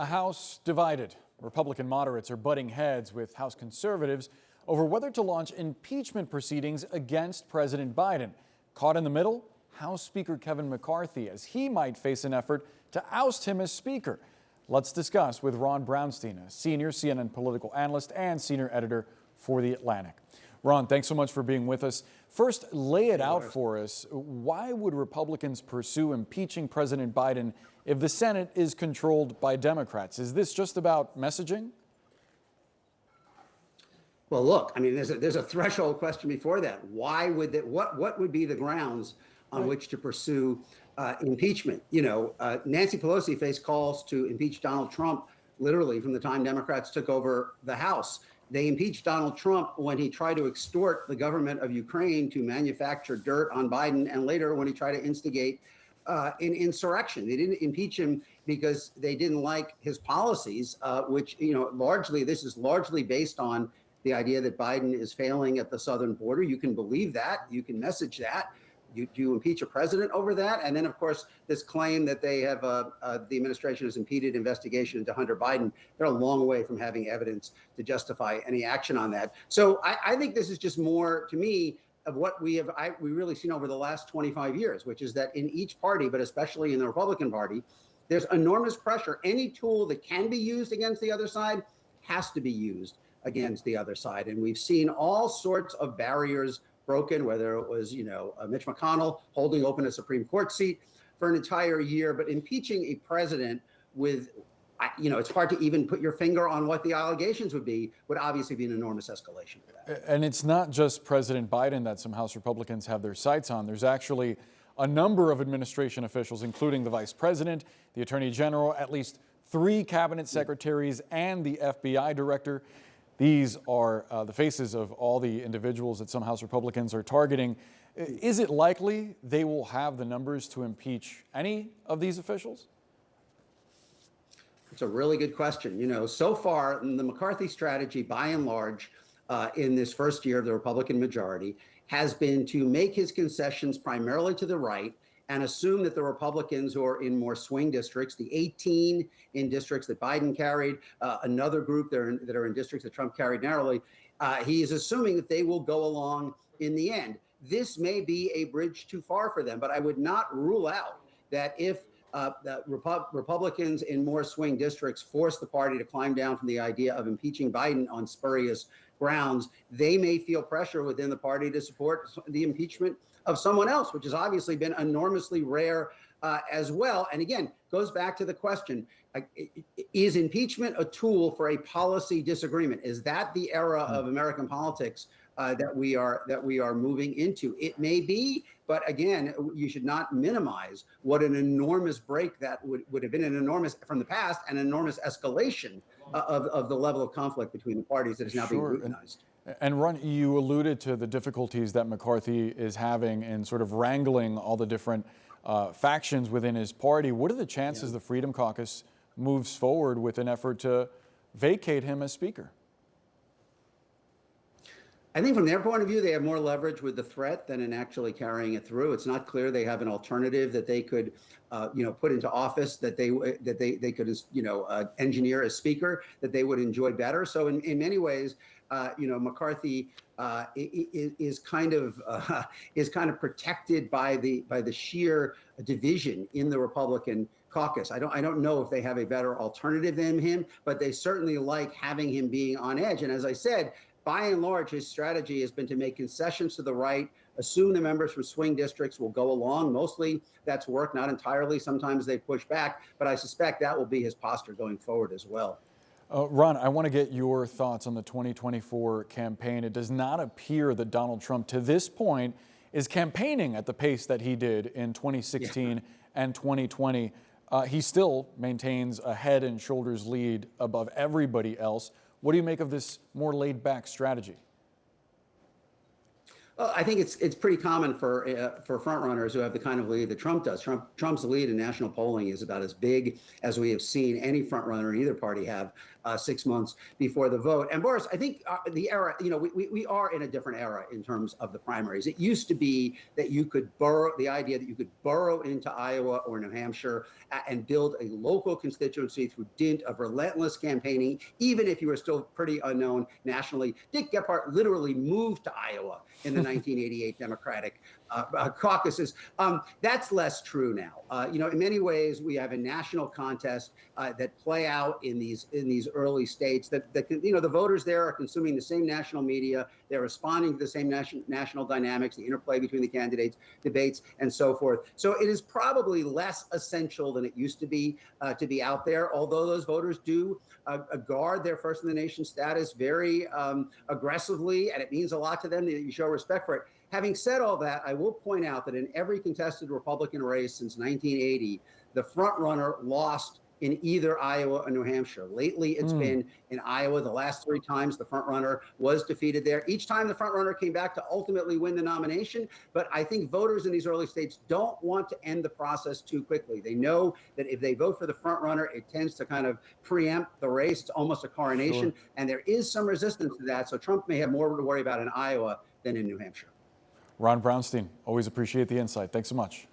A House divided. Republican moderates are butting heads with House conservatives over whether to launch impeachment proceedings against President Biden. Caught in the middle, House Speaker Kevin McCarthy, as he might face an effort to oust him as Speaker. Let's discuss with Ron Brownstein, a senior CNN political analyst and senior editor for The Atlantic. Ron, thanks so much for being with us. First, lay it out for us. Why would Republicans pursue impeaching President Biden if the Senate is controlled by Democrats? Is this just about messaging? Well, look, I mean, there's a threshold question before that. Why would that? What would be the grounds on which to pursue impeachment? Nancy Pelosi faced calls to impeach Donald Trump literally from the time Democrats took over the House. They impeached Donald Trump when he tried to extort the government of Ukraine to manufacture dirt on Biden, and later when he tried to instigate an insurrection. They didn't impeach him because they didn't like his policies, which, this is largely based on the idea that Biden is failing at the southern border. You can believe that. You can message that. You impeach a president over that. And then, of course, this claim that they have the administration has impeded investigation into Hunter Biden. They're a long way from having evidence to justify any action on that. So I think this is just more, to me, of what we really seen over the last 25 years, which is that in each party, but especially in the Republican Party, there's enormous pressure. Any tool that can be used against the other side has to be used against the other side. And we've seen all sorts of barriers broken, whether it was, Mitch McConnell holding open a Supreme Court seat for an entire year, but impeaching a president with, it's hard to even put your finger on what the allegations would obviously be an enormous escalation for that. And it's not just President Biden that some House Republicans have their sights on. There's actually a number of administration officials, including the Vice President, the Attorney General, at least 3 cabinet secretaries, and the FBI director. These are the faces of all the individuals that some House Republicans are targeting. Is it likely they will have the numbers to impeach any of these officials? It's a really good question. So far, the McCarthy strategy, by and large, in this first year of the Republican majority, has been to make his concessions primarily to the right and assume that the Republicans who are in more swing districts, the 18 in districts that Biden carried, another group that are in districts that Trump carried narrowly, he is assuming that they will go along in the end. This may be a bridge too far for them, but I would not rule out that if the Republicans in more swing districts force the party to climb down from the idea of impeaching Biden on spurious grounds, they may feel pressure within the party to support the impeachment of someone else, which has obviously been enormously rare as well. And again, goes back to the question, is impeachment a tool for a policy disagreement? Is that the era of American politics that we are moving into? It may be, but again, you should not minimize what an enormous break that would have been, an enormous from the past, an enormous escalation of the level of conflict between the parties that is now being routinized. And Ron, you alluded to the difficulties that McCarthy is having in sort of wrangling all the different factions within his party. What are the chances the Freedom Caucus moves forward with an effort to vacate him as Speaker? I think from their point of view, they have more leverage with the threat than in actually carrying it through. It's not clear they have an alternative that they could, put into office that they could, engineer as Speaker that they would enjoy better. So in many ways, McCarthy is kind of protected by the sheer division in the Republican caucus. I don't know if they have a better alternative than him, but they certainly like having him being on edge. And as I said, by and large, his strategy has been to make concessions to the right, assume the members from swing districts will go along. Mostly that's worked, not entirely. Sometimes they push back, but I suspect that will be his posture going forward as well. Ron, I want to get your thoughts on the 2024 campaign. It does not appear that Donald Trump, to this point, is campaigning at the pace that he did in 2016 and 2020. He still maintains a head and shoulders lead above everybody else. What do you make of this more laid-back strategy? Well, I think it's pretty common for front runners who have the kind of lead that Trump does. Trump's lead in national polling is about as big as we have seen any front runner in either party have 6 months before the vote. And Boris, I think the era, we are in a different era in terms of the primaries. It used to be that you could the idea that you could burrow into Iowa or New Hampshire and build a local constituency through dint of relentless campaigning, even if you were still pretty unknown nationally. Dick Gephardt literally moved to Iowa in the 1988 Democratic caucuses. That's less true now. In many ways, we have a national contest that play out in these early states. That the voters there are consuming the same national media. They're responding to the same national dynamics, the interplay between the candidates, debates, and so forth. So it is probably less essential than it used to be out there. Although those voters do guard their first in the nation status very aggressively, and it means a lot to them that you show respect for it. Having said all that, I will point out that in every contested Republican race since 1980, the front runner lost in either Iowa or New Hampshire. Lately, it's been in Iowa. The last 3 times the front runner was defeated there. Each time the front runner came back to ultimately win the nomination. But I think voters in these early states don't want to end the process too quickly. They know that if they vote for the front runner, it tends to kind of preempt the race. It's almost a coronation. Sure. And there is some resistance to that. So Trump may have more to worry about in Iowa than in New Hampshire. Ron Brownstein, always appreciate the insight. Thanks so much.